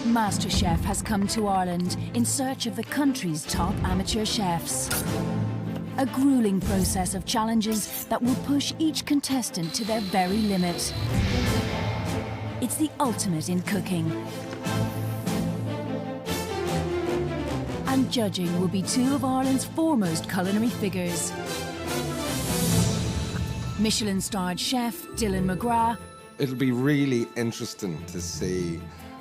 MasterChef has come to Ireland in search of the country's top amateur chefs. A grueling process of challenges that will push each contestant to their very limit. It's the ultimate in cooking. And judging will be two of Ireland's foremost culinary figures. Michelin-starred chef Dylan McGrath. It'll be really interesting to see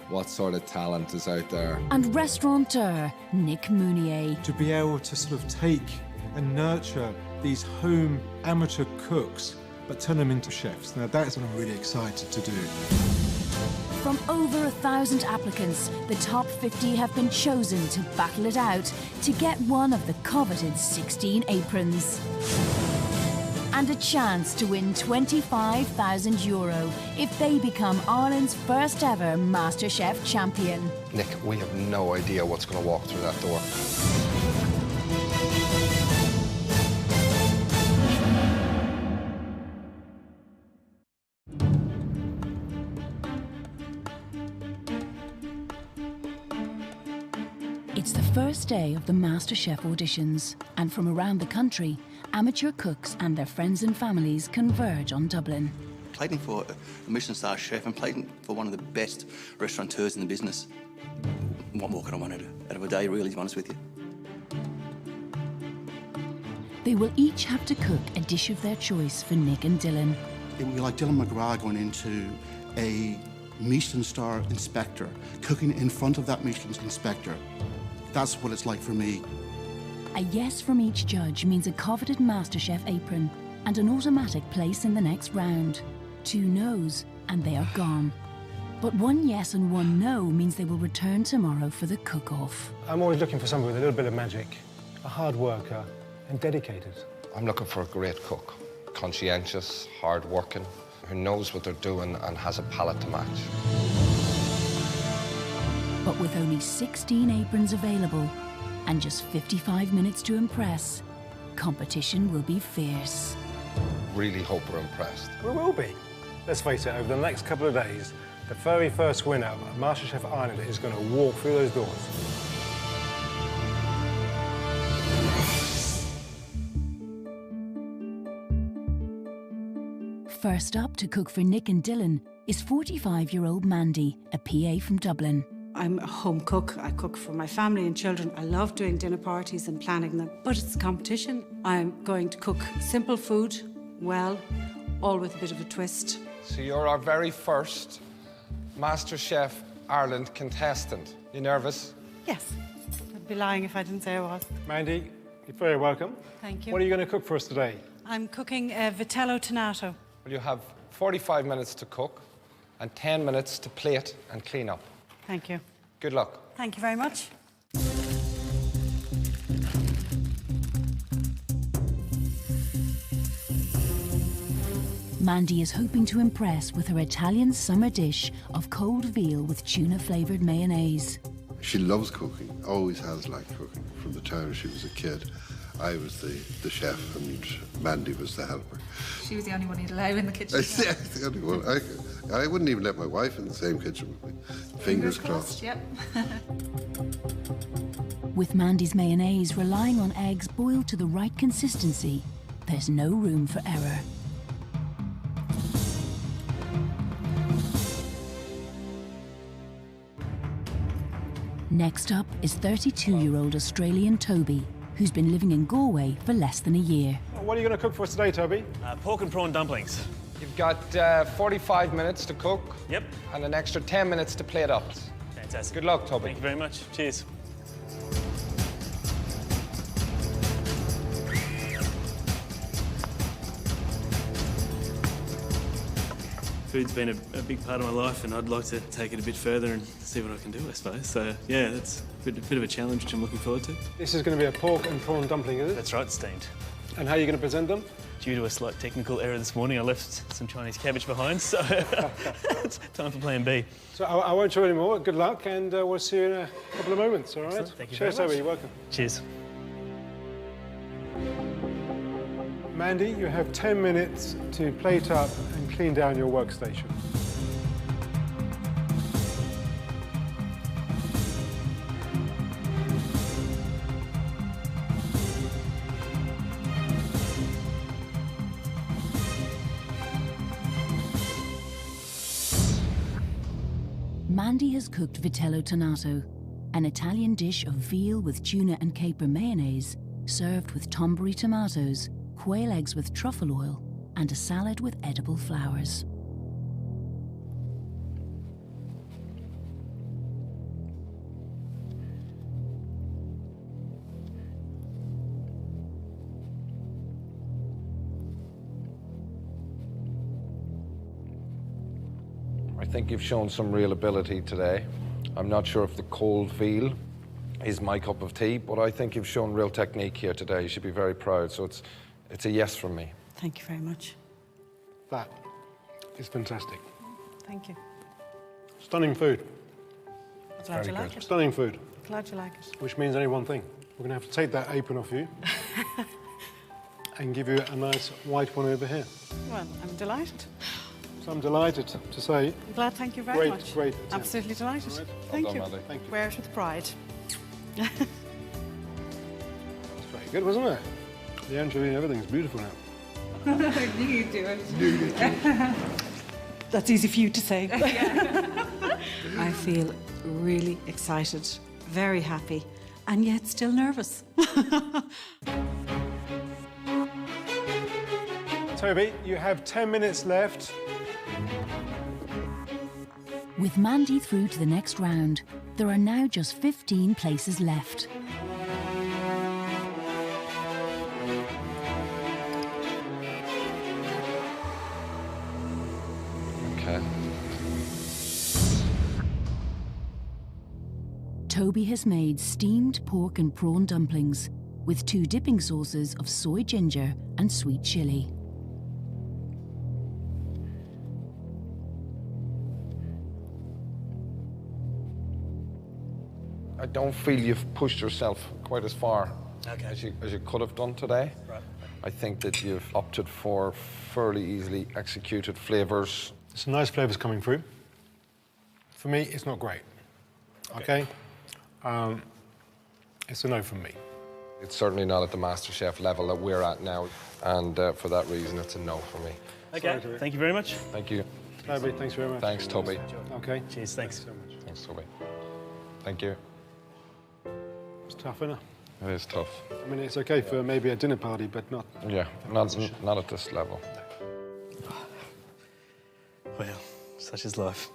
what sort of talent is out there. And restaurateur Nick Mounier. To be able to sort of take and nurture these home amateur cooks, but turn them into chefs. Now that's what I'm really excited to do. From over 1,000 applicants, the top 50 have been chosen to battle it out to get one of the coveted 16 aprons. And a chance to win €25,000 if they become Ireland's first ever MasterChef champion. Nick, we have no idea what's going to walk through that door. It's the first day of the MasterChef auditions, and from around the country, amateur cooks and their friends and families converge on Dublin. Plating for a Michelin-star chef and plating for one of the best restaurateurs in the business. What more could I want out of a day, really, to be honest with you? They will each have to cook a dish of their choice for Nick and Dylan. It would be like Dylan McGrath going into a Michelin star inspector, cooking in front of that Michelin inspector. That's what it's like for me. A yes from each judge means a coveted MasterChef apron and an automatic place in the next round. 2 no's and they are gone. But 1 yes and 1 no means they will return tomorrow for the cook-off. I'm always looking for someone with a little bit of magic, a hard worker and dedicated. I'm looking for a great cook, conscientious, hard-working, who knows what they're doing and has a palate to match. But with only 16 aprons available and just 55 minutes to impress, competition will be fierce. Really hope we're impressed. We will be. Let's face it, over the next couple of days, the very first winner of MasterChef Ireland is going to walk through those doors. First up to cook for Nick and Dylan is 45-year-old Mandy, a PA from Dublin. I'm a home cook. I cook for my family and children. I love doing dinner parties and planning them, but it's a competition. I'm going to cook simple food, well, all with a bit of a twist. So you're our very first MasterChef Ireland contestant. You nervous? Yes. I'd be lying if I didn't say I was. Mandy, you're very welcome. Thank you. What are you going to cook for us today? I'm cooking vitello tonato. Well, you have 45 minutes to cook and 10 minutes to plate and clean up. Thank you. Good luck. Thank you very much. Mandy is hoping to impress with her Italian summer dish of cold veal with tuna-flavoured mayonnaise. She loves cooking, always has liked cooking from the time she was a kid. I was the chef and Mandy was the helper. She was the only one he'd allow in the kitchen. Yeah, the only one. I wouldn't even let my wife in the same kitchen with me. Fingers crossed. Yep. With Mandy's mayonnaise relying on eggs boiled to the right consistency, there's no room for error. Next up is 32-year-old Australian Toby, who's been living in Galway for less than a year. What are you going to cook for us today, Toby? Pork and prawn dumplings. You've got 45 minutes to cook. Yep. And an extra 10 minutes to plate up. Fantastic. Good luck, Toby. Thank you very much. Cheers. Food's been a big part of my life, and I'd like to take it a bit further and see what I can do, I suppose. So, yeah, that's a bit of a challenge, which I'm looking forward to. This is going to be a pork and prawn dumpling, is it? That's right, steamed. And how are you going to present them? Due to a slight technical error this morning, I left some Chinese cabbage behind, so it's time for plan B. So I won't show you anymore. Good luck, and we'll see you in a couple of moments, all right? Excellent. Thank you Cheers, very much. Toby. You're welcome. Cheers. Mandy, you have 10 minutes to plate up and clean down your workstation. Mandy has cooked vitello tonato, an Italian dish of veal with tuna and caper mayonnaise, served with Tombury tomatoes, quail eggs with truffle oil, and a salad with edible flowers. I think you've shown some real ability today. I'm not sure if the cold veal is my cup of tea, but I think you've shown real technique here today. You should be very proud. So it's a yes from me. Thank you very much. That is fantastic. Thank you. Stunning food. Glad you like it. Stunning food. Glad you like it. Which means only one thing. We're going to have to take that apron off you and give you a nice white one over here. Well, I'm delighted. So I'm delighted to say... I'm glad, thank you very much. Great attempt. Absolutely delighted. Right. Thank Well you. done, Maddie. Thank you. Wear it with pride. That's very good, wasn't it? The anchovy and everything's beautiful now. You do it. That's easy for you to say. I feel really excited, very happy, and yet still nervous. Toby, you have 10 minutes left. With Mandy through to the next round, there are now just 15 places left. Okay. Toby has made steamed pork and prawn dumplings with 2 dipping sauces of soy ginger and sweet chilli. I don't feel you've pushed yourself quite as far as you could have done today. Right. I think that you've opted for fairly easily executed flavours. Some nice flavours coming through. For me, it's not great. Okay? It's a no from me. It's certainly not at the MasterChef level that we're at now, and for that reason, it's a no for me. Okay, thank you very much. Thank you. Toby, thanks very much. Thanks, Toby. Okay. Cheers, thanks. So much. Thanks, Toby. Thank you. It's tough, isn't it? It is tough. I mean, it's okay for maybe a dinner party, but not... Yeah, not at this level. Well, such is life.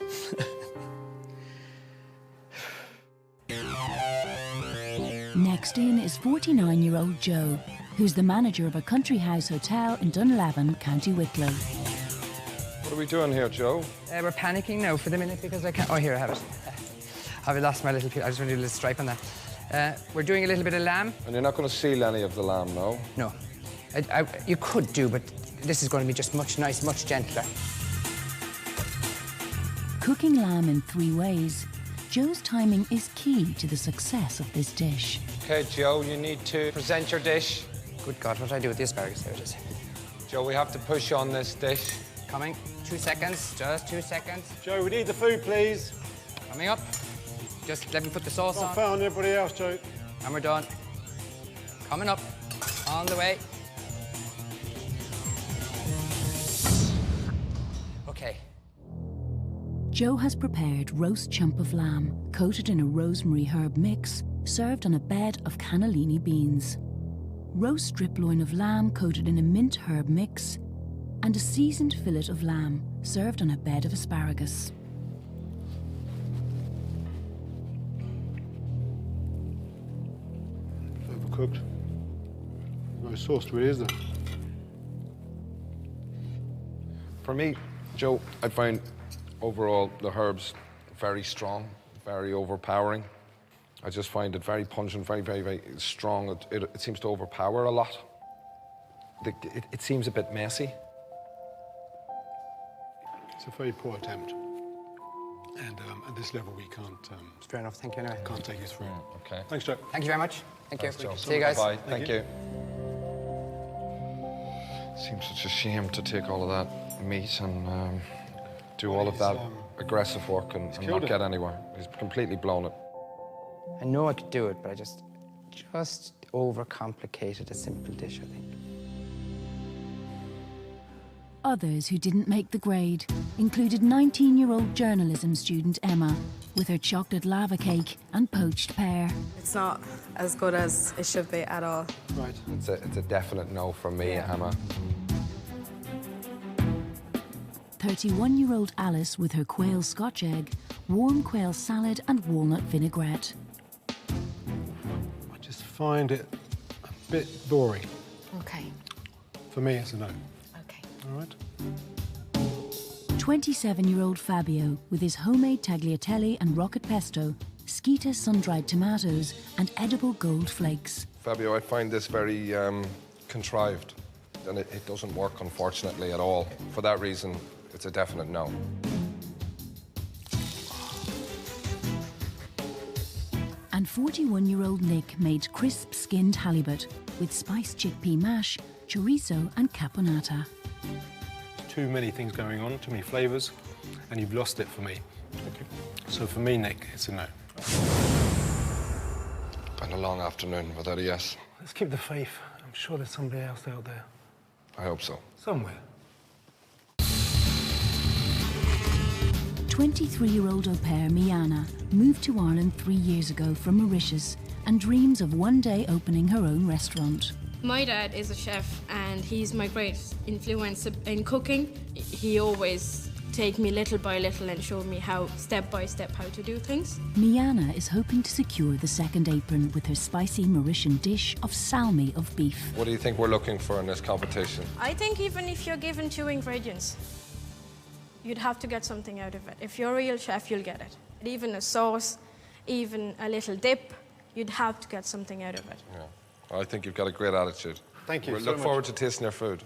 Next in is 49-year-old Joe, who's the manager of a country house hotel in Dunlavin, County Wicklow. What are we doing here, Joe? We're panicking now for the minute because I can't... Oh, here, I have it. I've lost my little... I just want to do a little stripe on that. We're doing a little bit of lamb. And you're not going to seal any of the lamb, no? No. You could do, but this is going to be just much gentler. Cooking lamb in 3 ways, Joe's timing is key to the success of this dish. OK, Joe, you need to present your dish. Good God, what do I do with the asparagus? There it is. Joe, we have to push on this dish. Coming. 2 seconds. Just 2 seconds. Joe, we need the food, please. Coming up. Just let me put the sauce Not on. found everybody else, Joe. And we're done. Coming up. On the way. OK. Joe has prepared roast chump of lamb, coated in a rosemary herb mix, served on a bed of cannellini beans. Roast strip loin of lamb coated in a mint herb mix, and a seasoned fillet of lamb, served on a bed of asparagus. Overcooked. No sauce to it, is there? For me, Joe, I find overall the herbs very strong, very overpowering. I just find it very pungent, very strong. It seems to overpower a lot. It seems a bit messy. It's a very poor attempt. And at this level, we can't... Fair enough, thank you anyway. Can't take you through. OK. Thanks, Joe. Thank you very much. Thank you. Thanks, Joe. See you guys. Bye. Thank you. Seems such a shame to take all of that meat and do all of that aggressive work and not get anywhere. He's completely blown it. I know I could do it, but I just overcomplicated a simple dish, I think. others who didn't make the grade included 19-year-old journalism student Emma with her chocolate lava cake and poached pear. It's not as good as it should be at all. Right. It's a definite no from me, Emma. 31-year-old Alice with her quail scotch egg, warm quail salad and walnut vinaigrette. I just find it a bit boring. Okay. For me, it's a no. Okay. All right. 27-year-old Fabio with his homemade tagliatelle and rocket pesto, Skeeter sun-dried tomatoes and edible gold flakes. Fabio, I find this very contrived, and it doesn't work, unfortunately, at all. For that reason, it's a definite no. And 41-year-old Nick made crisp-skinned halibut with spiced chickpea mash, chorizo and caponata. Too many things going on, too many flavours, and you've lost it for me. Okay. So for me, Nick, it's a no. Been a long afternoon without a yes. Let's keep the faith. I'm sure there's somebody else out there. I hope so. Somewhere. 23-year-old au pair Miana moved to Ireland 3 years ago from Mauritius and dreams of one day opening her own restaurant. My dad is a chef and he's my great influence in cooking. He always take me little by little and show me how, step by step, how to do things. Miana is hoping to secure the second apron with her spicy Mauritian dish of salmi of beef. What do you think we're looking for in this competition? I think even if you're given 2 ingredients, you'd have to get something out of it. If you're a real chef, you'll get it. Even a sauce, even a little dip, you'd have to get something out of it. Yeah. I think you've got a great attitude. Thank you We so look much. forward to tasting your food.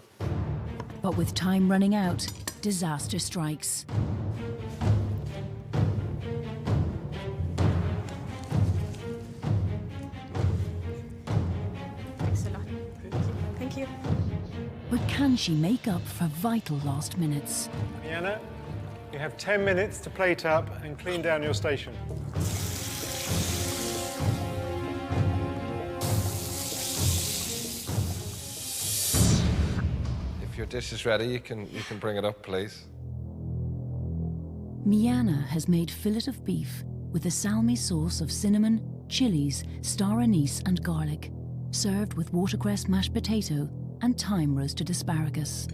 But with time running out, disaster strikes. Thanks a lot. Thank you. But can she make up for vital lost minutes? Miana, you have 10 minutes to plate up and clean down your station. If your dish is ready, you can bring it up, please. Miana has made fillet of beef with a salmi sauce of cinnamon, chilies, star anise and garlic, served with watercress mashed potato and thyme roasted asparagus.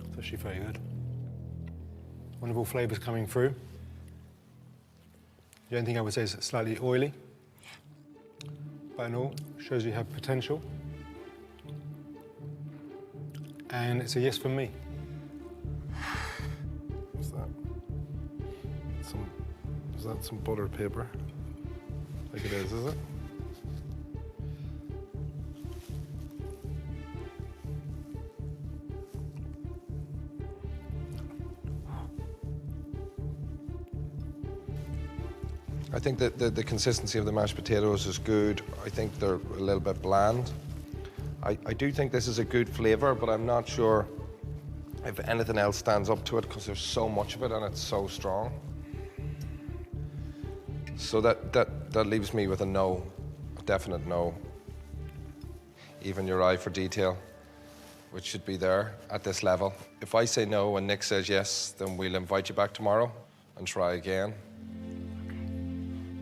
It's actually very good. Wonderful flavours coming through. The only thing I would say is it's slightly oily. But in all, shows you have potential. And it's a yes from me. What's that? Is that some buttered paper? I think it is it? I think that the consistency of the mashed potatoes is good. I think they're a little bit bland. I do think this is a good flavour, but I'm not sure if anything else stands up to it because there's so much of it and it's so strong. So that leaves me with a no, a definite no. Even your eye for detail, which should be there at this level. If I say no and Nick says yes, then we'll invite you back tomorrow and try again.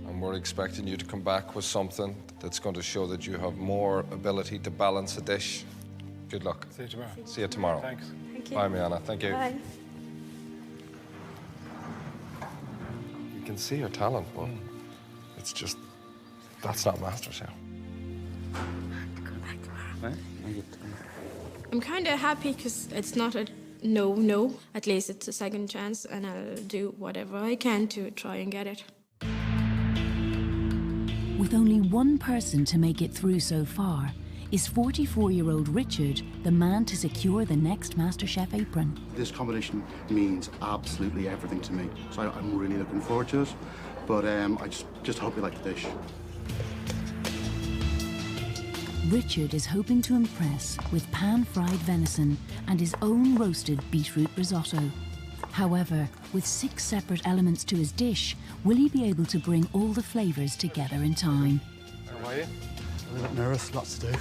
And we're expecting you to come back with something that's going to show that you have more ability to balance a dish. Good luck. See you tomorrow. See you tomorrow. Thanks. Thank you. Bye, Miana. Thank you. Bye. You can see her talent, but it's just, that's not MasterChef. I'm kind of happy because it's not a no. At least it's a second chance and I'll do whatever I can to try and get it. With only one person to make it through so far, is 44-year-old Richard the man to secure the next MasterChef apron? This competition means absolutely everything to me, so I'm really looking forward to it. But I just hope you like the dish. Richard is hoping to impress with pan-fried venison and his own roasted beetroot risotto. However, with 6 separate elements to his dish, will he be able to bring all the flavours together in time? How are you? A little bit nervous, lots to do.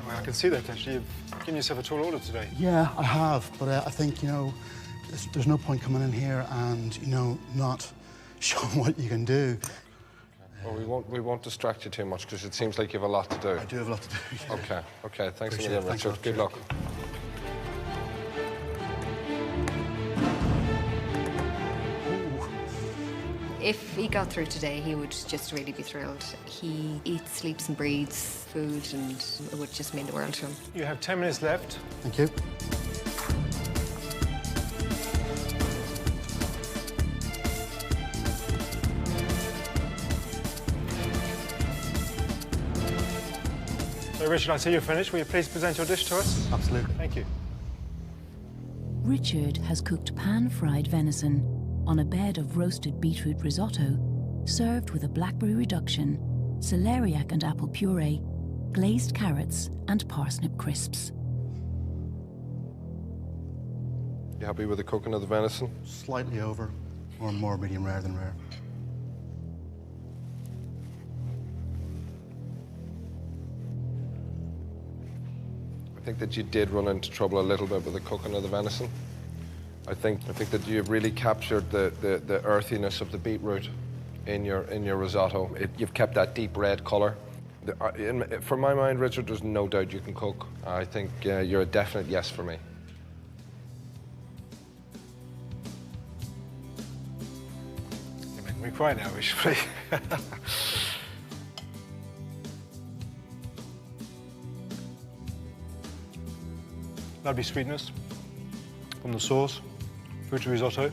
Oh, I can see that, actually. You've given yourself a tall order today. Yeah, I have, but I think, you know, there's no point coming in here and, you know, not showing what you can do. Well, we won't distract you too much because it seems like you have a lot to do. I do have a lot to do. Yeah. Okay. Thanks Appreciate a million, it. Thanks a Richard. lot. Good luck. If he got through today, he would just really be thrilled. He eats, sleeps and breathes food, and it would just mean the world to him. You have 10 minutes left. Thank you. So, Richard, I see you're finished. Will you please present your dish to us? Absolutely. Thank you. Richard has cooked pan-fried venison on a bed of roasted beetroot risotto, served with a blackberry reduction, celeriac and apple puree, glazed carrots and parsnip crisps. You happy with the cooking of the venison? Slightly over, or more medium rare than rare. I think that you did run into trouble a little bit with the cooking of the venison. I think that you've really captured the earthiness of the beetroot in your risotto. You've kept that deep red colour. For my mind, Richard, there's no doubt you can cook. I think you're a definite yes for me. You're making me cry now, Richard. Lovely sweetness from the sauce. Fruit risotto.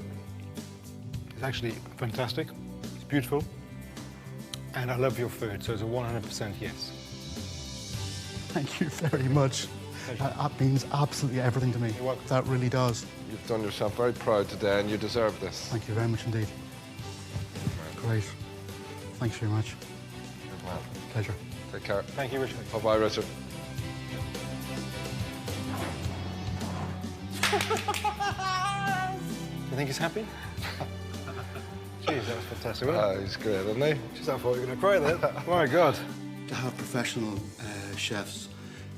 It's actually fantastic. It's beautiful. And I love your food, so it's a 100% yes. Thank you very much. That means absolutely everything to me. You're welcome. That really does. You've done yourself very proud today, and you deserve this. Thank you very much indeed. Great. Thanks very much. Good man. Pleasure. Take care. Thank you, Richard. Bye-bye, Richard. You think he's happy? Jeez, that was fantastic, wasn't it? He's great, isn't he? Jeez, I thought you were going to cry then. My God. To have professional chefs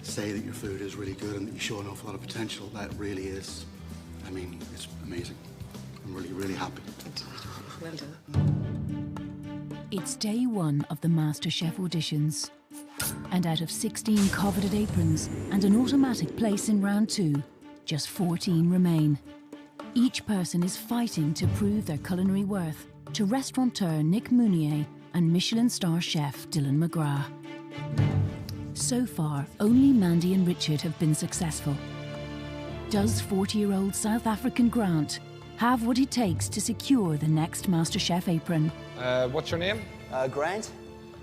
say that your food is really good and that you show an awful lot of potential, that really is, I mean, it's amazing. I'm really, really happy. Well done. It's day 1 of the MasterChef auditions. And out of 16 coveted aprons and an automatic place in round 2, just 14 remain. Each person is fighting to prove their culinary worth to restaurateur Nick Mounier and Michelin star chef Dylan McGrath. So far, only Mandy and Richard have been successful. Does 40-year-old South African Grant have what it takes to secure the next MasterChef apron? What's your name? Grant.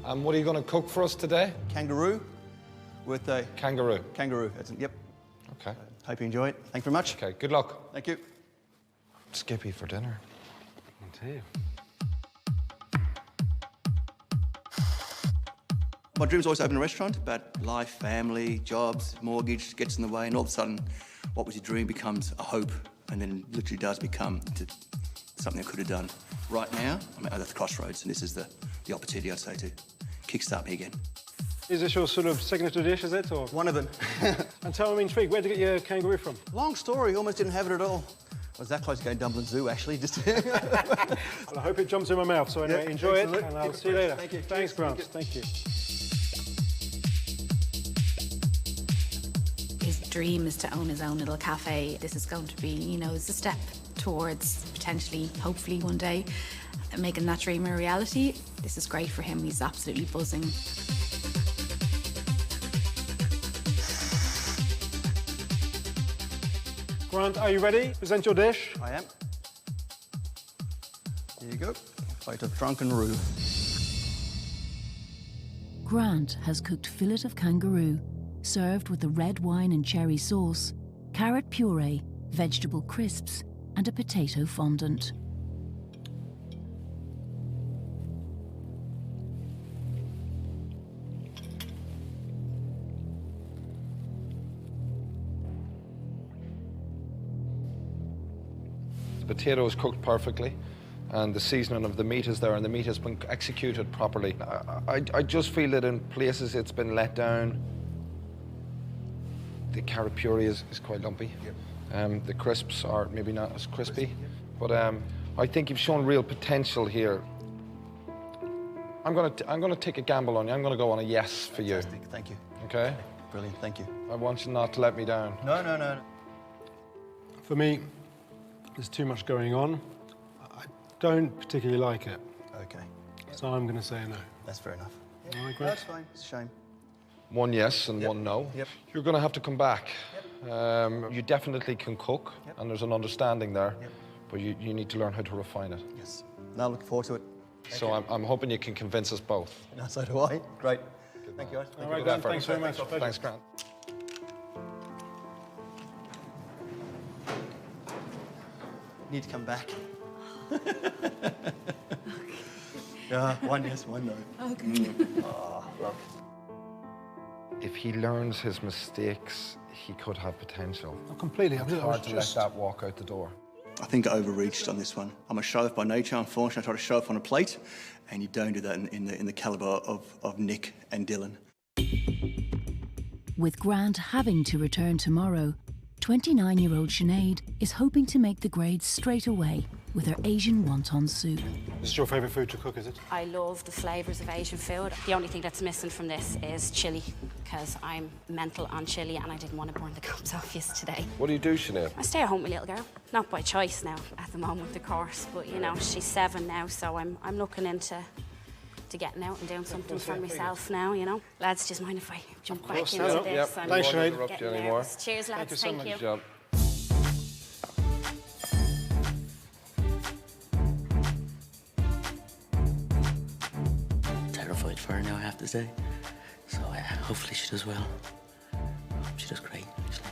What are you going to cook for us today? Kangaroo with a... Kangaroo. Kangaroo, that's it, yep. Okay. Hope you enjoy it. Thank you very much. Okay, good luck. Thank you. Skippy for dinner. I'll tell you. My dream's always to open a restaurant, but life, family, jobs, mortgage gets in the way, and all of a sudden, what was your dream becomes a hope, and then literally does become something I could have done. Right now, I'm at the crossroads, and this is the opportunity, I'd say, to kickstart me again. Is this your sort of signature dish, is it? Or? One of them. And tell me, I'm intrigued, where'd you get your kangaroo from? Long story, almost didn't have it at all. I was that close to going Dublin Zoo, actually. Just Well, I hope it jumps in my mouth, so anyway, Yeah, enjoy it, excellent. and I'll see you later. Thank you. Thanks, Grant. Thank you. Thank you. His dream is to own his own little cafe. This is going to be, you know, it's a step towards potentially, hopefully one day, making that dream a reality. This is great for him. He's absolutely buzzing. Grant, are you ready? Present your dish. I am. Here you go. Plate of drunken roux. Grant has cooked fillet of kangaroo, served with a red wine and cherry sauce, carrot puree, vegetable crisps, and a potato fondant. The potato is cooked perfectly, and the seasoning of the meat is there, and the meat has been executed properly. I just feel that in places it's been let down. The carrot puree is quite lumpy. The crisps are maybe not as crispy, but I think you've shown real potential here. I'm gonna take a gamble on you. I'm gonna go on a yes for you. Fantastic, thank you. Okay? Brilliant, thank you. I want you not to let me down. No, no, no. For me, there's too much going on. I don't particularly like it. Okay. So I'm going to say no. That's fair enough. All right, That's fine, it's a shame. One yes and one no. Yep. You're going to have to come back. You definitely can cook, and there's an understanding there, but you need to learn how to refine it. Yes. Now looking forward to it. So I'm hoping you can convince us both. No, so do I. Great. Thank you, guys. All right, Dan, thanks very much. Thanks, Grant. Need to come back. One yes, one no. Okay. Oh, look. If he learns his mistakes, he could have potential. Oh, completely. It's hard to let that walk out the door. I think I overreached on this one. I'm a show-off by nature. Unfortunately, I try to show off on a plate, and you don't do that in the calibre of Nick and Dylan. With Grant having to return tomorrow, 29-year-old Sinead is hoping to make the grade straight away with her Asian wonton soup. This is your favourite food to cook, is it? I love the flavours of Asian food. The only thing that's missing from this is chilli, because I'm mental on chilli and I didn't want to burn the cups off yesterday. What do you do, Sinead? I stay at home with my little girl. Not by choice now at the moment, of course, but you know, she's 7 now, so I'm looking into getting out and doing something for myself now, you know. Lads, just mind if I jump back into this? Yep. Thanks, Sinead. Interrupt you anymore. Cheers, lads. Thank you so much. Good job. Terrified for her now, I have to say. So hopefully she does well. She does great, actually.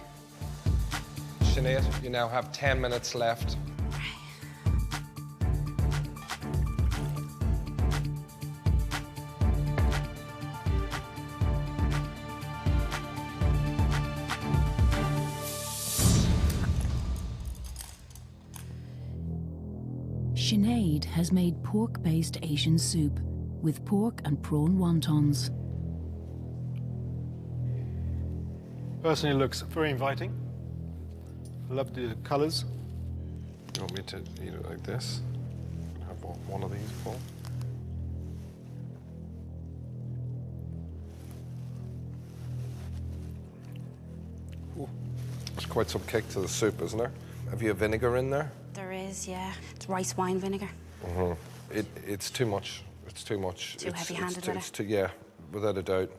Sinead, you now have 10 minutes left. Sinead has made pork-based Asian soup with pork and prawn wontons. Personally, it looks very inviting. I love the colours. You want me to eat it like this? Have one of these, Paul? Ooh. There's quite some kick to the soup, isn't there? Have you a vinegar in there? There is, yeah. It's rice wine vinegar. It's too much. It's too much. Too heavy-handed with it? Yeah, without a doubt.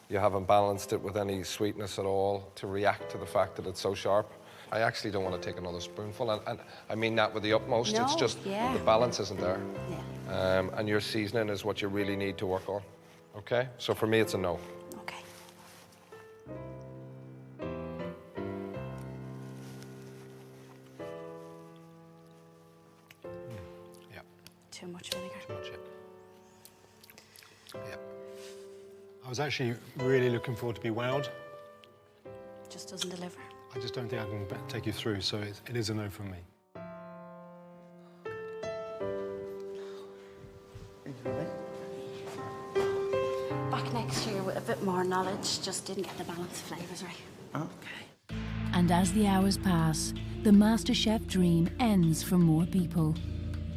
You haven't balanced it with any sweetness at all to react to the fact that it's so sharp. I actually don't want to take another spoonful, and I mean that with the utmost. No, it's just yeah. the balance isn't there. Yeah. And your seasoning is what you really need to work on. Okay? So for me, it's a no. Okay. Yeah. Too much vinegar. Too much, yeah. I was actually really looking forward to be wowed. Just doesn't deliver. I just don't think I can take you through, so it is a no from me. Back next year with a bit more knowledge, just didn't get the balance of flavours right. Okay. And as the hours pass, the MasterChef dream ends for more people.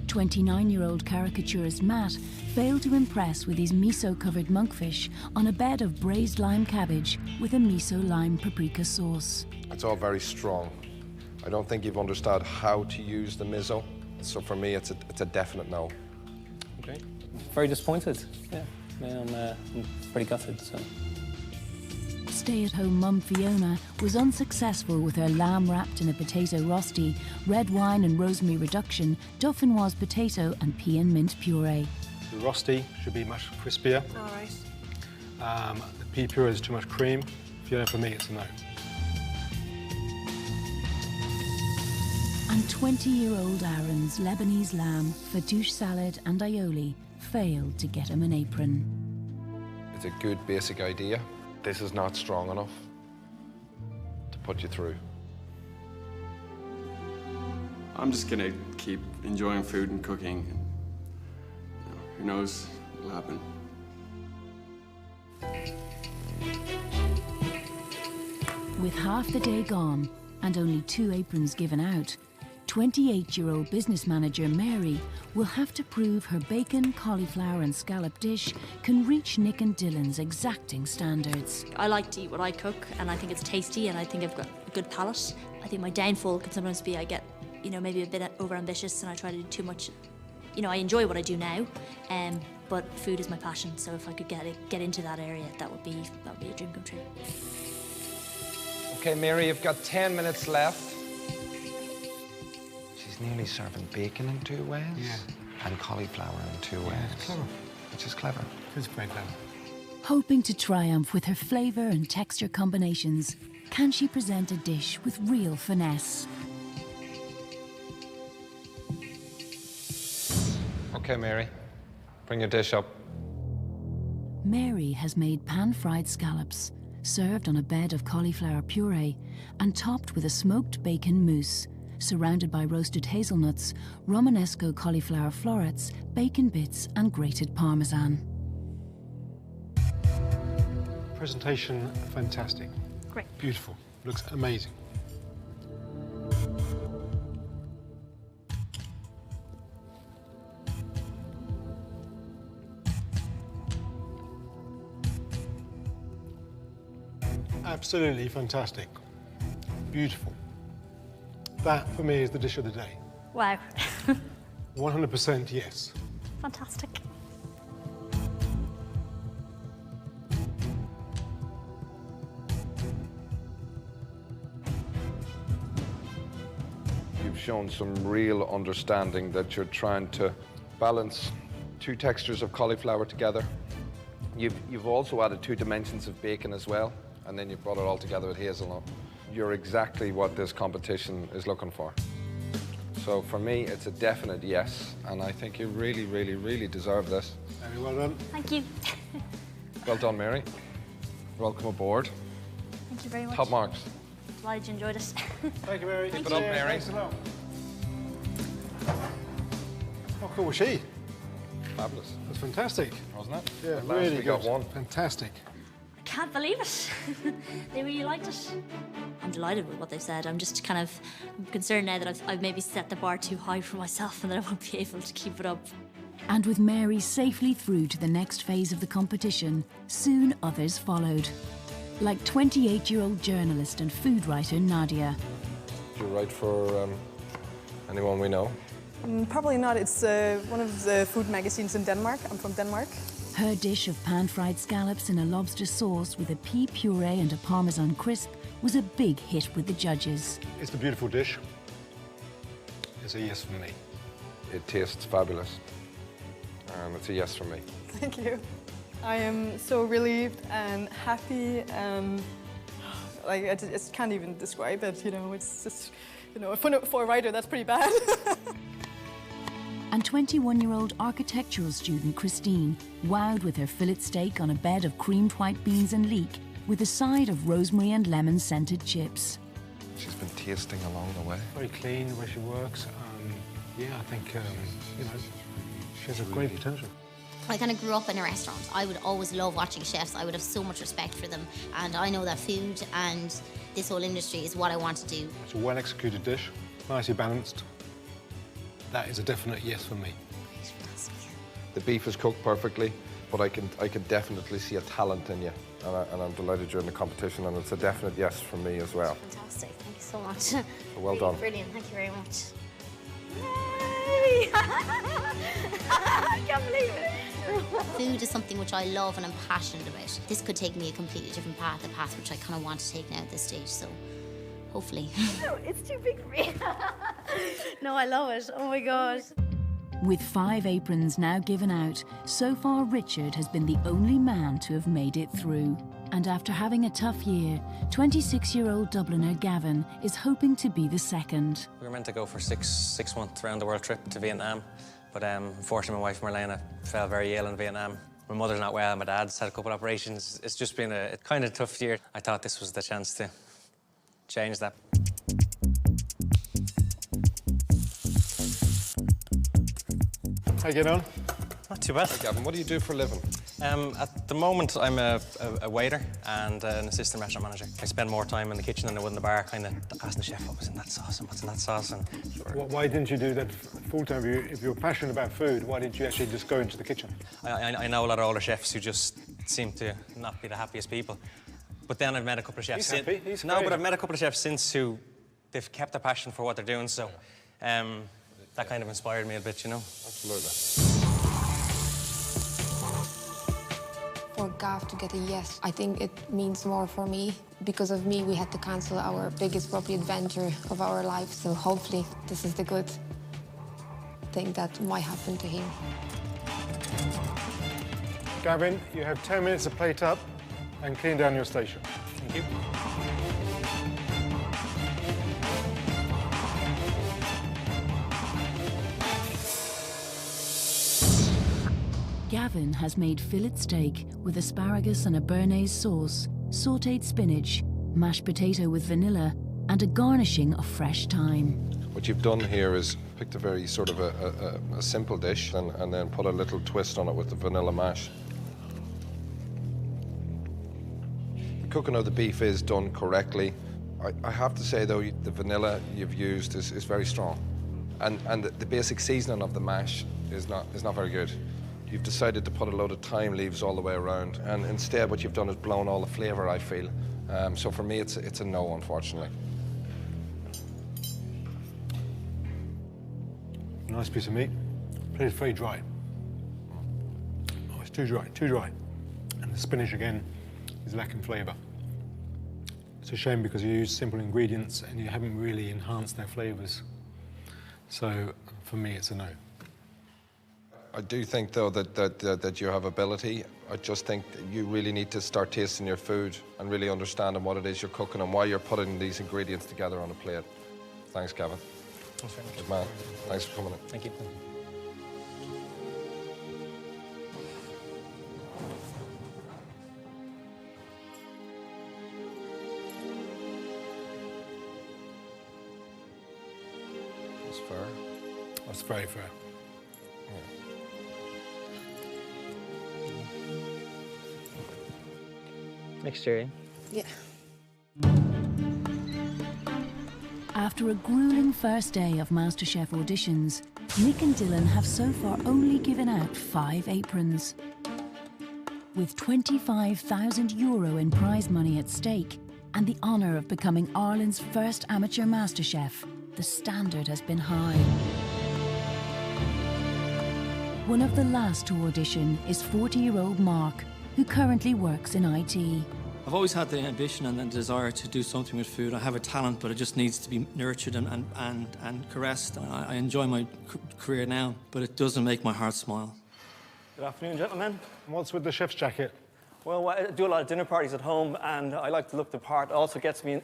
29-year-old caricaturist Matt failed to impress with his miso-covered monkfish on a bed of braised lime cabbage with a miso-lime paprika sauce. It's all very strong. I don't think you've understood how to use the miso. So for me, it's a definite no. Okay. Very disappointed. Yeah, I'm pretty gutted. So. Stay-at-home mum Fiona was unsuccessful with her lamb wrapped in a potato rosti, red wine and rosemary reduction, dauphinoise potato and pea and mint puree. The rosti should be much crispier. All right. The pea puree is too much cream. Fiona, for me, it's a no. And 20-year-old Aaron's Lebanese lamb, fattoush salad and aioli failed to get him an apron. It's a good basic idea. This is not strong enough to put you through. I'm just gonna keep enjoying food and cooking. And, who knows what'll happen. With half the day gone and only 2 aprons given out, 28-year-old business manager Mary will have to prove her bacon, cauliflower and scallop dish can reach Nick and Dylan's exacting standards. I like to eat what I cook, and I think it's tasty, and I think I've got a good palate. I think my downfall can sometimes be I get, maybe a bit overambitious and I try to do too much. I enjoy what I do now, but food is my passion, so if I could get into that area, that would be a dream come true. Okay, Mary, you've got 10 minutes left. She's nearly serving bacon in 2 ways. Yeah. And cauliflower in 2 ways. It's clever. Which is clever. It's very clever. Hoping to triumph with her flavour and texture combinations, can she present a dish with real finesse? Okay, Mary, bring your dish up. Mary has made pan-fried scallops, served on a bed of cauliflower puree and topped with a smoked bacon mousse, surrounded by roasted hazelnuts, Romanesco cauliflower florets, bacon bits and grated parmesan. Presentation, fantastic. Great. Beautiful. Looks amazing. Absolutely fantastic. Beautiful. That, for me, is the dish of the day. Wow. 100% yes. Fantastic. You've shown some real understanding that you're trying to balance 2 textures of cauliflower together. You've also added 2 dimensions of bacon as well, and then you've brought it all together with hazelnut. You're exactly what this competition is looking for. So for me, it's a definite yes, and I think you really, really, really deserve this. Very well done. Thank you. Well done, Mary. Welcome aboard. Thank you very much. Top marks. Glad you enjoyed it. Thank you, Mary. Keep it up, Mary. Thanks a lot. How cool was she? Fabulous. That's fantastic. Wasn't it? Yeah, At last really we good. got one. Fantastic. I can't believe it. They really liked it. I'm delighted with what they've said. I'm just kind of concerned now that I've maybe set the bar too high for myself and that I won't be able to keep it up. And with Mary safely through to the next phase of the competition, soon others followed. Like 28-year-old journalist and food writer Nadia. Do you write for anyone we know? Probably not. It's one of the food magazines in Denmark. I'm from Denmark. Her dish of pan-fried scallops in a lobster sauce with a pea puree and a parmesan crisp was a big hit with the judges. It's a beautiful dish. It's a yes for me. It tastes fabulous. It's a yes for me. Thank you. I am so relieved and happy and I just can't even describe it, it's just, for a writer that's pretty bad. And 21-year-old architectural student Christine wowed with her fillet steak on a bed of creamed white beans and leek with a side of rosemary and lemon-scented chips. She's been tasting along the way. Very clean the way she works. Yeah, I think, she has a great potential. I kind of grew up in a restaurant. I would always love watching chefs. I would have so much respect for them. And I know that food and this whole industry is what I want to do. It's a well-executed dish, nicely balanced. That is a definite yes for me. The beef is cooked perfectly, but I can definitely see a talent in you. And I'm delighted you're in the competition, and it's a definite yes from me as well. Fantastic. Thank you so much. So well done. Brilliant. Thank you very much. Yay! I can't believe it. Food is something which I love and I'm passionate about. This could take me a completely different path, a path which I kind of want to take now at this stage, so hopefully. No, it's too big for me. No, I love it. Oh my God. With 5 aprons now given out, so far Richard has been the only man to have made it through. And after having a tough year, 26-year-old Dubliner Gavin is hoping to be the second. We were meant to go for a 6-month round-the-world trip to Vietnam, but unfortunately my wife Marlena fell very ill in Vietnam. My mother's not well, my dad's had a couple of operations. It's just been a kind of tough year. I thought this was the chance to change that. How you getting on? Not too bad. Hey, Gavin, what do you do for a living? At the moment, I'm a waiter and an assistant restaurant manager. I spend more time in the kitchen than I would in the bar, kind of asking the chef what was in that sauce and what's in that sauce. And Why didn't you do that full-time? If you're passionate about food, why didn't you actually just go into the kitchen? I know a lot of older chefs who just seem to not be the happiest people. But then I've met a couple of chefs. He's happy. He's no, great. but I've met a couple of chefs since who they've kept a passion for what they're doing. So that kind of inspired me a bit, you know. Absolutely. For Gav to get a yes, I think it means more for me. Because of me, we had to cancel our biggest probably adventure of our life. So hopefully this is the good thing that might happen to him. Gavin, you have 10 minutes to plate up and clean down your station. Thank you. Gavin has made fillet steak with asparagus and a béarnaise sauce, sautéed spinach, mashed potato with vanilla, and a garnishing of fresh thyme. What you've done here is picked a very sort of a simple dish and then put a little twist on it with the vanilla mash. The cooking of the beef is done correctly. I have to say, though, the vanilla you've used is very strong. And the basic seasoning of the mash is not very good. You've decided to put a load of thyme leaves all the way around, and instead what you've done is blown all the flavour, I feel. So for me, it's a no, unfortunately. Nice piece of meat. But it's very dry. Oh, it's too dry, too dry. And the spinach, again, is lacking flavour. It's a shame because you use simple ingredients and you haven't really enhanced their flavours. So, for me, it's a no. I do think, though, that you have ability. I just think that you really need to start tasting your food and really understanding what it is you're cooking and why you're putting these ingredients together on a plate. Thanks, Gavin. Thanks very much. Good man. Thanks for coming in. Thank you. That's fair. That's very fair. Next year, Yeah. After a grueling first day of MasterChef auditions, Nick and Dylan have so far only given out 5 aprons. With €25,000 in prize money at stake and the honour of becoming Ireland's first amateur MasterChef, the standard has been high. One of the last to audition is 40-year-old Mark, who currently works in IT. I've always had the ambition and the desire to do something with food. I have a talent, but it just needs to be nurtured and caressed. I enjoy my career now, but it doesn't make my heart smile. Good afternoon, gentlemen. What's with the chef's jacket? Well, I do a lot of dinner parties at home, and I like to look the part. It also gets me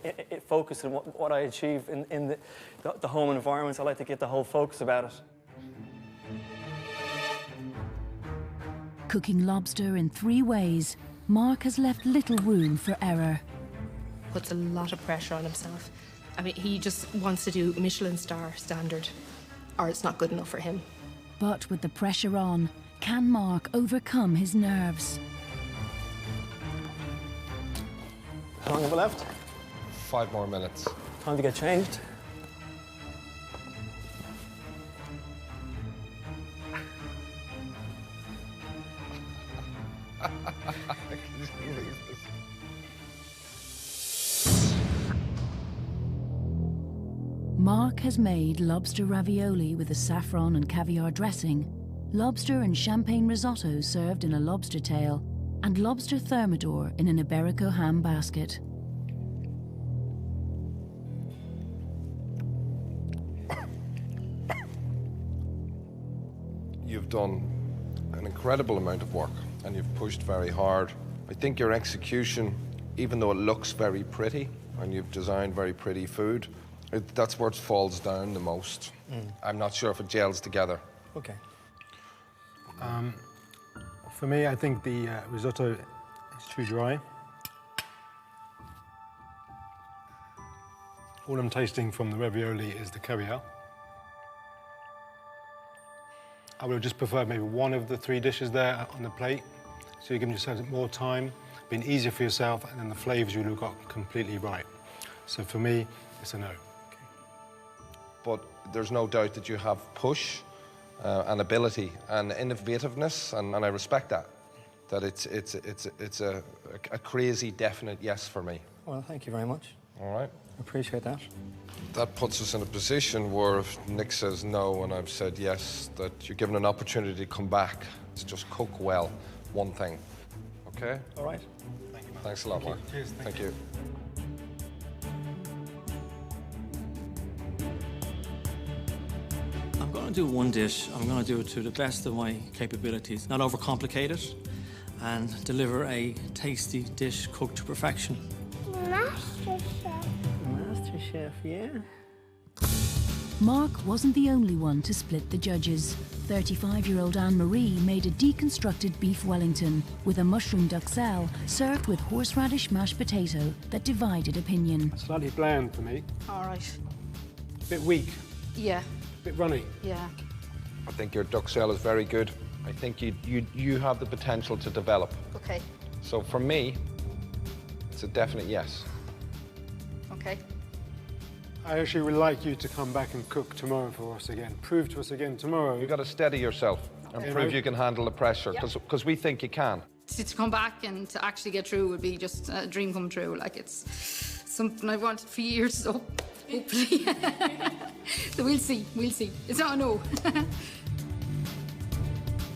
focused on what I achieve in the home environments. I like to get the whole focus about it. Cooking lobster in 3 ways, Mark has left little room for error. Puts a lot of pressure on himself. I mean, he just wants to do Michelin star standard, or it's not good enough for him. But with the pressure on, can Mark overcome his nerves? How long have we left? 5 more minutes. Time to get changed. Mark has made lobster ravioli with a saffron and caviar dressing, lobster and champagne risotto served in a lobster tail, and lobster thermidor in an Iberico ham basket. You've done an incredible amount of work and you've pushed very hard. I think your execution, even though it looks very pretty and you've designed very pretty food, that's where it falls down the most. I'm not sure if it gels together. Okay. For me, I think the risotto is too dry. All I'm tasting from the ravioli is the caviar. I would have just preferred maybe one of the 3 dishes there on the plate, so you're giving yourself more time, being easier for yourself, and then the flavours you would have got completely right. So for me, it's a no. But there's no doubt that you have push and ability and innovativeness, and I respect that. That it's a crazy, definite yes for me. Well, thank you very much. All right. Appreciate that. That puts us in a position where if Nick says no and I've said yes, that you're given an opportunity to come back to just cook well, one thing. Okay? All right. Thank you, Mark. Thanks a lot, Mark. Cheers. Thank you. I'm going to do one dish. I'm going to do it to the best of my capabilities, not overcomplicate it, and deliver a tasty dish cooked to perfection. Master Chef. Master Chef, yeah. Mark wasn't the only one to split the judges. 35-year-old Anne-Marie made a deconstructed beef Wellington with a mushroom duxelle served with horseradish mashed potato that divided opinion. Slightly bland for me. All right. A bit weak. Yeah. A bit runny. Yeah. I think your duxelle is very good. I think you have the potential to develop. Okay. So for me, it's a definite yes. Okay. I actually would like you to come back and cook tomorrow for us again. Prove to us again tomorrow. You've got to steady yourself and prove you can handle the pressure, Yep. because we think you can. To come back and to actually get through would be just a dream come true. Like, it's something I've wanted for years, so hopefully. So we'll see. It's not a no.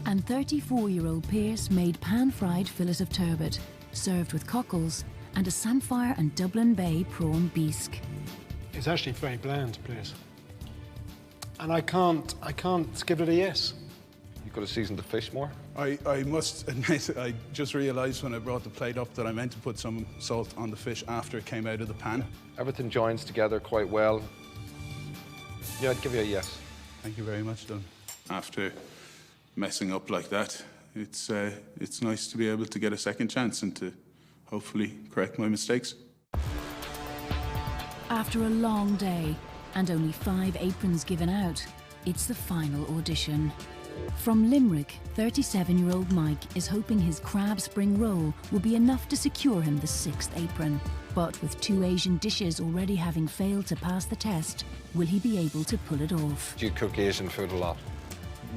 And 34-year-old Pierce made pan-fried fillet of turbot, served with cockles and a samphire and Dublin Bay prawn bisque. It's actually very bland, please. And I can't give it a yes. You could have seasoned the fish more. I must admit, I just realised when I brought the plate up that I meant to put some salt on the fish after it came out of the pan. Everything joins together quite well. Yeah, I'd give you a yes. Thank you very much, Don. After messing up like that, it's nice to be able to get a second chance and to hopefully correct my mistakes. After a long day and only 5 aprons given out, it's the final audition. From Limerick, 37-year-old Mike is hoping his crab spring roll will be enough to secure him the 6th apron. But with 2 Asian dishes already having failed to pass the test, will he be able to pull it off? Do you cook Asian food a lot?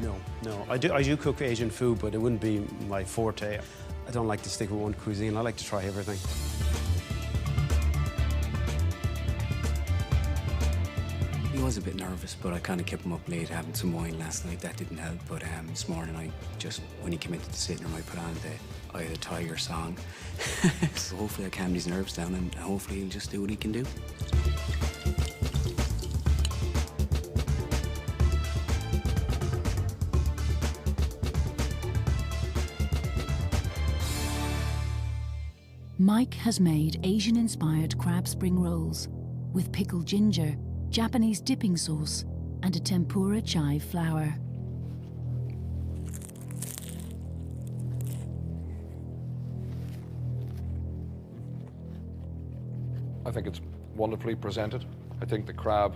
No. I do cook Asian food, but it wouldn't be my forte. I don't like to stick with one cuisine. I like to try everything. He was a bit nervous, but I kind of kept him up late having some wine last night. That didn't help, but this morning when he came into the sitting room, I put on the Eye of the Tiger song. So hopefully I calmed his nerves down and hopefully he'll just do what he can do. Mike has made Asian-inspired crab spring rolls with pickled ginger, Japanese dipping sauce, and a tempura chive flour. I think it's wonderfully presented. I think the crab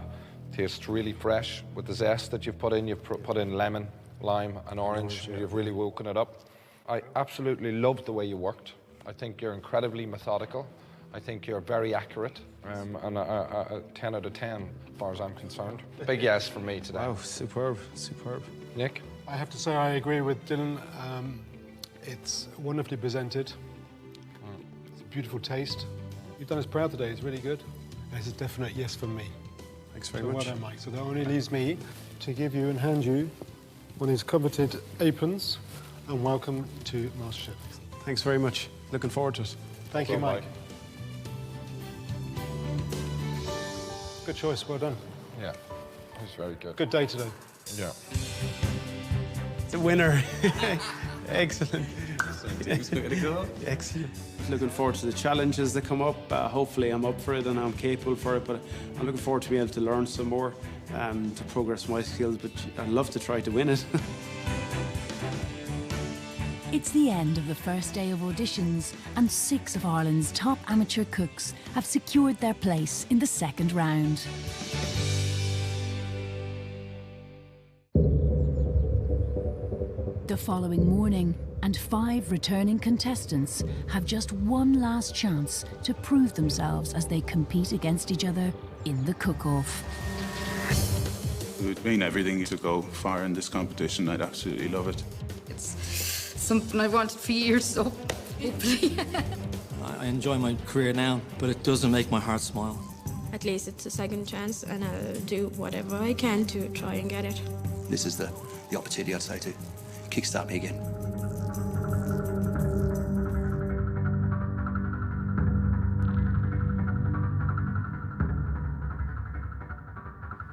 tastes really fresh with the zest that you've put in. You've put in lemon, lime, and orange. You've really woken it up. I absolutely loved the way you worked. I think you're incredibly methodical. I think you're very accurate, and a 10 out of 10, as far as I'm concerned. Big yes from me today. Wow, superb. Nick? I have to say I agree with Dylan. It's wonderfully presented. It's a beautiful taste. You've done us proud today. It's really good. And it's a definite yes from me. Thanks very So much. well done, Mike. So that only leaves me to give you and hand you one of his coveted aprons, and welcome to MasterChef. Thanks very much. Looking forward to it. Thank you, Mike. Good choice, well done. Yeah, it was very good. Good day today. Yeah. It's a winner. Excellent. Team's good to go. Excellent. Looking forward to the challenges that come up. Hopefully I'm up for it and I'm capable for it, but I'm looking forward to being able to learn some more to progress my skills, but I'd love to try to win it. It's the end of the first day of auditions, and 6 of Ireland's top amateur cooks have secured their place in the second round. the following morning, and 5 returning contestants have just one last chance to prove themselves as they compete against each other in the cook-off. It would mean everything to go far in this competition. I'd absolutely love it. It's something I've wanted for years, so hopefully. I enjoy my career now, but it doesn't make my heart smile. At least it's a second chance, and I'll do whatever I can to try and get it. This is the opportunity, I'd say, to kickstart me again.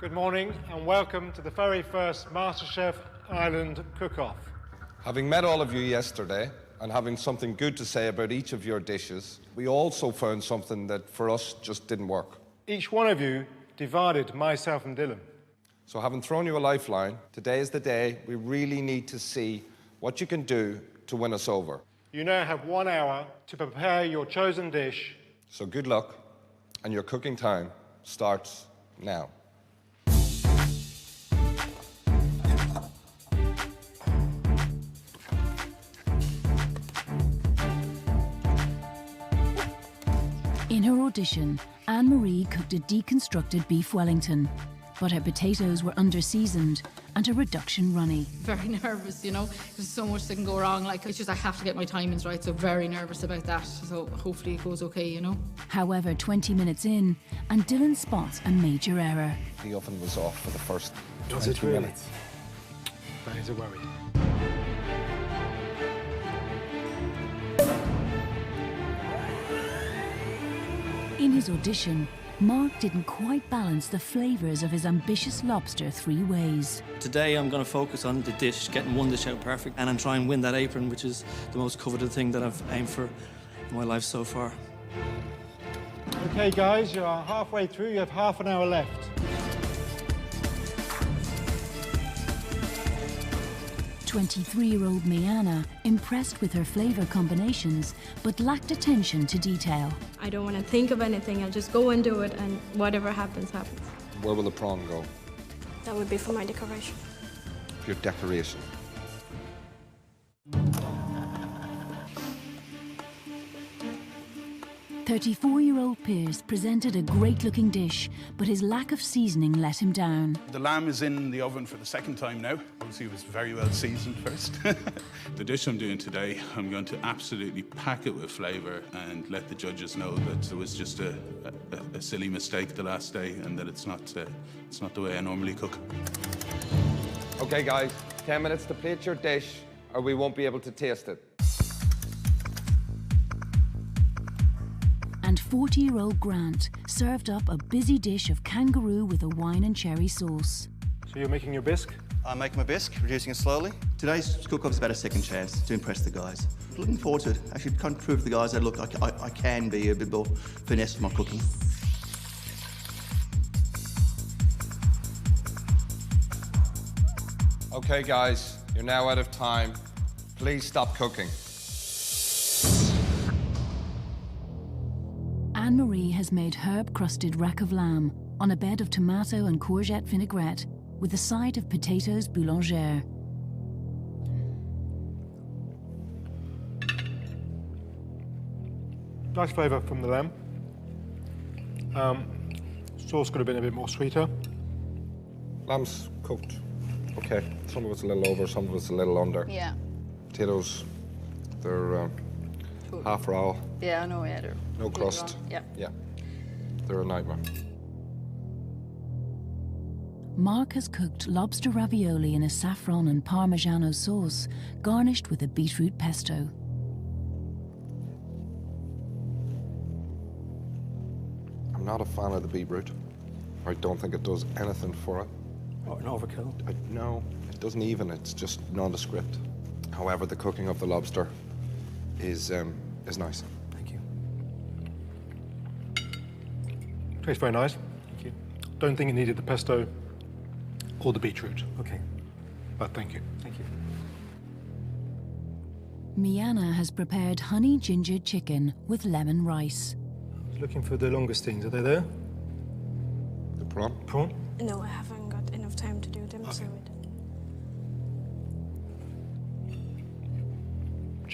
Good morning and welcome to the very first MasterChef Ireland Cook-Off. Having met all of you yesterday and having something good to say about each of your dishes, we also found something that for us just didn't work. Each one of you divided myself and Dylan. So having thrown you a lifeline, today is the day we really need to see what you can do to win us over. You now have 1 hour to prepare your chosen dish. So good luck, and your cooking time starts now. In her audition, Anne-Marie cooked a deconstructed beef Wellington, but her potatoes were under-seasoned and her reduction runny. Very nervous, you know. There's so much that can go wrong. Like, it's just I have to get my timings right, so very nervous about that. So hopefully it goes okay, you know. However, 20 minutes in, and Dylan spots a major error. The oven was off for the first Was 20 it really? minutes. That is a worry. In his audition, Mark didn't quite balance the flavours of his ambitious lobster 3 ways. Today I'm going to focus on the dish, getting one dish out perfect, and then try and win that apron, which is the most coveted thing that I've aimed for in my life so far. Okay, guys, you are halfway through. You have half an hour left. "23-year-old Miana, impressed with her flavour combinations, but lacked attention to detail. I don't want to think of anything. I'll just go and do it, and whatever happens, happens. Where will the prawn go? That would be for my decoration. Your decoration. "34-year-old Pierce presented a great-looking dish, but his lack of seasoning let him down. The lamb is in the oven for the second time now. Obviously, it was very well seasoned first. The dish I'm doing today, I'm going to absolutely pack it with flavour and let the judges know that it was just a silly mistake the last day and that it's not the way I normally cook. Okay, guys, 10 minutes to plate your dish, or we won't be able to taste it. And 40-year-old Grant served up a busy dish of kangaroo with a wine and cherry sauce. So you're making your bisque? I make my bisque, reducing it slowly. Today's cook-off is about a second chance to impress the guys. Looking forward to it. Actually, kind of prove to the guys that, look, I can be a bit more finesse with my cooking. Okay, guys, you're now out of time. Please stop cooking. Anne-Marie has made herb-crusted rack of lamb on a bed of tomato and courgette vinaigrette with a side of potatoes boulangère. Nice flavour from the lamb. Sauce could have been a bit more sweeter. Lamb's cooked. Okay, some of it's a little over, some of it's a little under. Yeah. Potatoes, they're half raw. Yeah, I know, yeah. No crust. Yeah. Yeah. They're a nightmare. Mark has cooked lobster ravioli in a saffron and Parmigiano sauce, garnished with a beetroot pesto. I'm not a fan of the beetroot. I don't think it does anything for it. Oh, an overkill. No, it doesn't even. It's just nondescript. However, the cooking of the lobster is nice. Thank you. Tastes very nice. Thank you. Don't think it needed the pesto or the beetroot. Okay. But thank you. Thank you. Miana has prepared honey ginger chicken with lemon rice. I was looking for the longestines. Are they there? The prawn? Prawn? No, I haven't got enough time to do them, so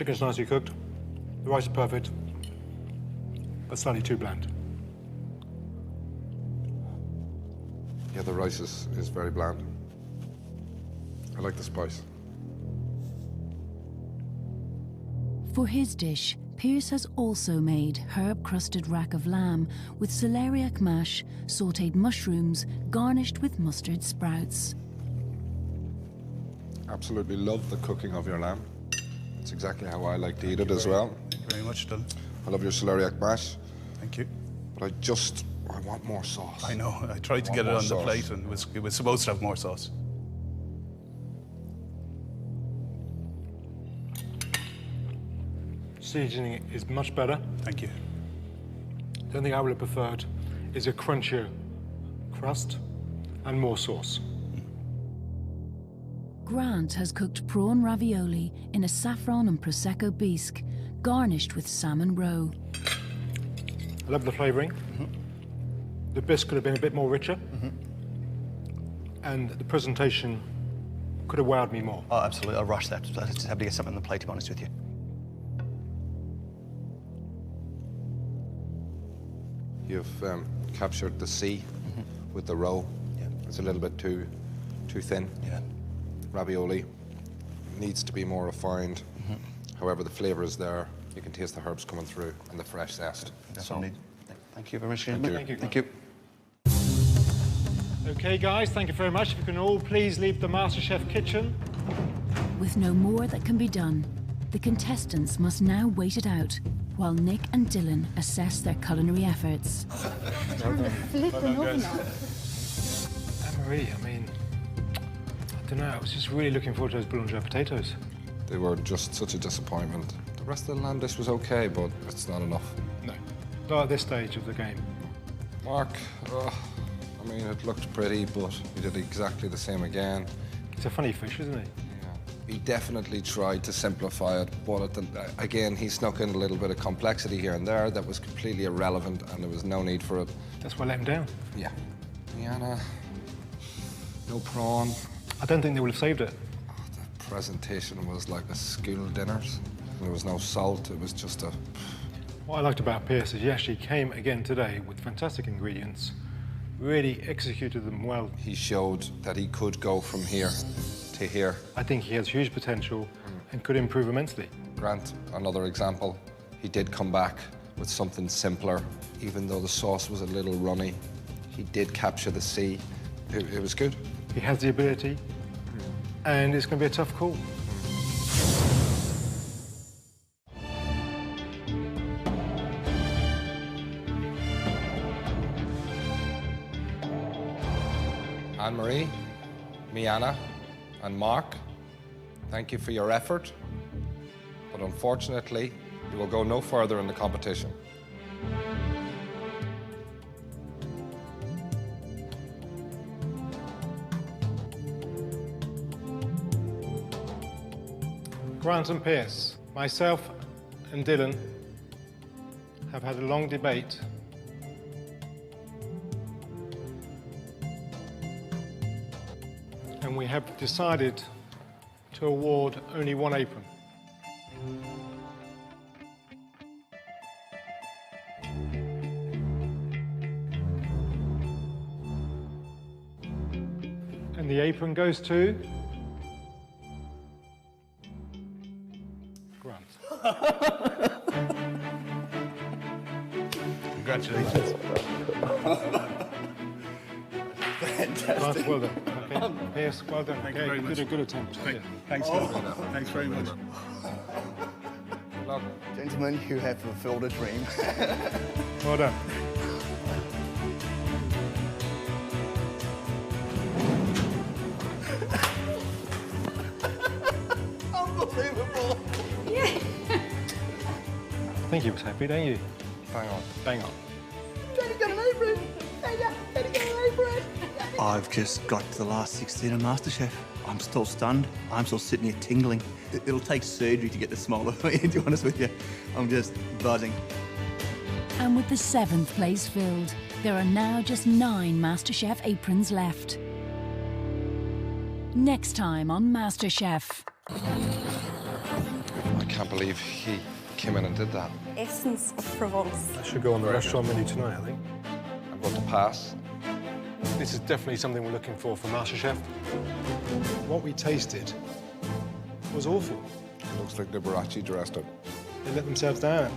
Chicken's nicely cooked. The rice is perfect, but slightly too bland. Yeah, the rice is very bland. I like the spice. For his dish, Pierce has also made herb-crusted rack of lamb with celeriac mash, sautéed mushrooms, garnished with mustard sprouts. Absolutely love the cooking of your lamb. It's exactly how I like to eat it as well. Very much done. I love your celeriac mash. Thank you. But I want more sauce. I know. I tried to get it on the plate, and it was supposed to have more sauce. Seasoning is much better. Thank you. The only thing I would have preferred is a crunchier crust and more sauce. Grant has cooked prawn ravioli in a saffron and prosecco bisque, garnished with salmon roe. I love the flavouring. The bisque could have been a bit more richer. And the presentation could have wowed me more. Oh, absolutely. I rushed that. I just had to get something on the plate, to be honest with you. You've captured the sea with the roe. Yeah. It's a little bit too thin. Yeah. Ravioli needs to be more refined. However, the flavour is there. You can taste the herbs coming through and the fresh zest. Definitely. Thank you very much. Thank you. Thank you. Okay, guys, thank you very much. If you can all please leave the MasterChef kitchen. With no more that can be done, the contestants must now wait it out while Nick and Dylan assess their culinary efforts. Anne-Marie, I mean, I don't know, I was just really looking forward to those boulanger potatoes. They were just such a disappointment. The rest of the lamb dish was okay, but it's not enough. No, not at this stage of the game. Mark, I mean, it looked pretty, but he did exactly the same again. He's a funny fish, isn't he? He definitely tried to simplify it, but again, he snuck in a little bit of complexity here and there that was completely irrelevant, and there was no need for it. That's why I let him down. Yeah. Rihanna, no prawn. I don't think they would have saved it. The presentation was like a school dinner's. There was no salt, it was just a... What I liked about Pierce is he actually came again today with fantastic ingredients, really executed them well. He showed that he could go from here to here. I think he has huge potential and could improve immensely. Grant, another example, he did come back with something simpler. Even though the sauce was a little runny, he did capture the sea. It was good. He has the ability, and it's going to be a tough call. Anne-Marie, Miana, and Mark, thank you for your effort, but unfortunately, you will go no further in the competition. Grant and Pierce, myself and Dylan have had a long debate. And we have decided to award only one apron. And the apron goes to Grant. Congratulations. Grant, well done. Okay. Pierce, well done. Thank you very much. You did a good attempt. Thanks, Dylan. Thanks very much. Gentlemen, you have fulfilled a dream. Well done. Unbelievable. I think he was happy, don't you? Bang on. Bang on. Daddy got an apron. Daddy got an apron. I've just got to the last 16 of MasterChef. I'm still stunned. I'm still sitting here tingling. It'll take surgery to get the smile off me, to be honest with you. I'm just buzzing. And with the 7th place filled, there are now just 9 MasterChef aprons left. Next time on MasterChef. I can't believe he came in and did that. Essence of Provence. That should go on the restaurant menu tonight, I think. I'm going to pass. This is definitely something we're looking for MasterChef. What we tasted was awful. It looks like Liberace dressed up. They let themselves down.